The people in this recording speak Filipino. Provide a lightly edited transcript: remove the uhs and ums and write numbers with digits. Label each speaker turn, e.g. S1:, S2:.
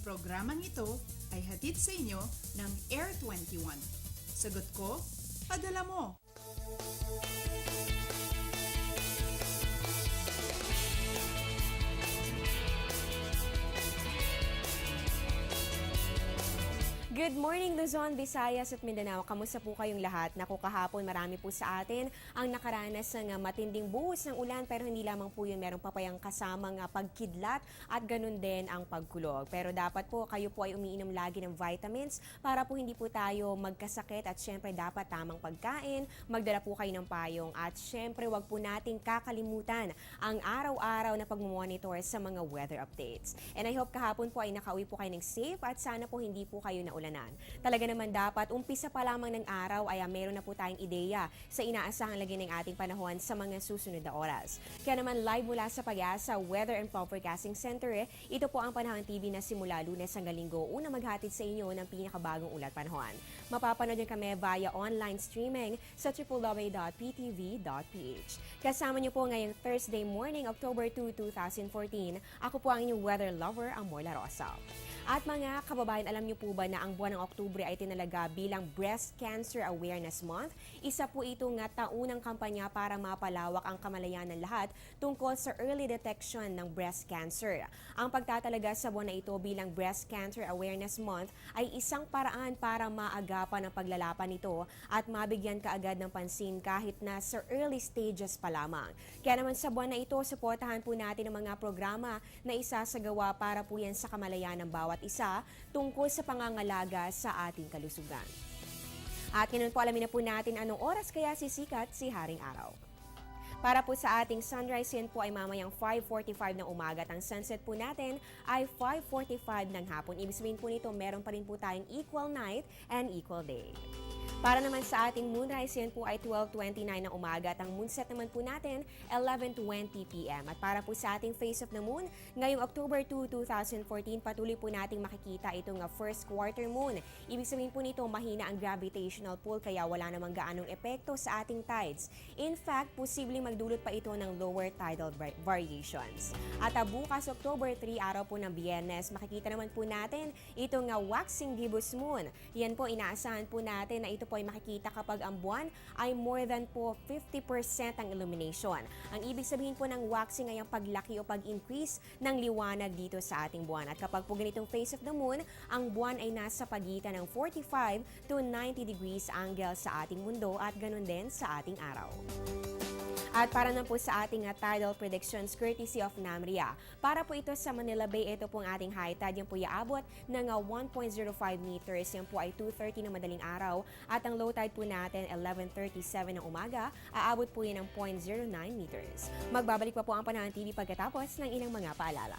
S1: Programang ito ay hatid sa inyo ng Air 21. Sagot ko, padala mo!
S2: Good morning Luzon, Visayas at Mindanao. Kamusta po kayong lahat? Naku, kahapon marami po sa atin ang nakaranas ng matinding buhos ng ulan, pero hindi lamang po yun, meron pa payang kasamang pagkidlat at ganun din ang pagkulog. Pero dapat po kayo po ay umiinom lagi ng vitamins para po hindi po tayo magkasakit at syempre dapat tamang pagkain, magdala po kayo ng payong at syempre wag po nating kakalimutan ang araw-araw na pagmumonitor sa mga weather updates. And I hope kahapon po ay nakauwi po kayo ng safe at sana po hindi po kayo naulanan. Talaga naman dapat umpisa pa lamang ng araw ay meron na po tayong ideya sa inaasahang lagi ng ating panahon sa mga susunod na oras. Kaya naman live mula sa Pag-asa Weather and Forecasting Center, ito po ang Panahon TV na simula Lunes hanggang Linggo una maghatid sa inyo ng pinakabagong ulat panahon. Mapapanood din kami via online streaming sa www.ptv.ph. Kasama niyo po ngayong Thursday morning, October 2, 2014. Ako po ang inyong weather lover, ang Morla Rosa. At mga kababayan, alam niyo po ba na ang buwan ng Oktubre ay tinalaga bilang Breast Cancer Awareness Month? Isa po itong taunang kampanya para mapalawak ang kamalayan ng lahat tungkol sa early detection ng breast cancer. Ang pagtatalaga sa buwan na ito bilang Breast Cancer Awareness Month ay isang paraan para maagapan ang paglalapan nito at mabigyan kaagad ng pansin kahit na sa early stages pa lamang. Kaya naman sa buwan na ito, suportahan po natin ang mga programa na isasagawa para po yan sa kamalayan ng bawat isa tungkol sa pangangalaga sa ating kalusugan. At ngayon po alamin na po natin anong oras kaya sisikat si Haring Araw. Para po sa ating sunrise, yan po ay mamayang 5:45 ng umaga at ang sunset po natin ay 5:45 ng hapon. Ibig sabihin po nito, meron pa rin po tayong equal night and equal day. Para naman sa ating moonrise, yan po ay 12:29 ng umaga at ang moonset naman po natin 11:20 p.m. At para po sa ating phase of the moon, ngayong October 2, 2014, patuloy po nating makikita itong first quarter moon. Ibig sabihin po nito, mahina ang gravitational pull kaya wala namang gaanong epekto sa ating tides. In fact, posibleng magdulot pa ito ng lower tidal variations. At bukas October 3, araw po ng Biyernes, makikita naman po natin itong waxing gibbous moon. Yan po, inaasahan po natin na ito po ay makikita kapag ang buwan ay more than po 50% ang illumination. Ang ibig sabihin po ng waxing ay ang paglaki o pag-increase ng liwanag dito sa ating buwan. At kapag po ganitong phase of the moon, ang buwan ay nasa pagitan ng 45 to 90 degrees angle sa ating mundo at ganun din sa ating araw. At para na po sa ating tidal predictions courtesy of NAMRIA. Para po ito sa Manila Bay, ito pong ating high tide. Yan po iaabot ng 1.05 meters. Yan po ay 2:30 ng madaling araw. At ang low tide po natin 11:37 ng umaga. Aabot po yan ng 0.09 meters. Magbabalik pa po ang Panahon TV pagkatapos ng ilang mga paalala.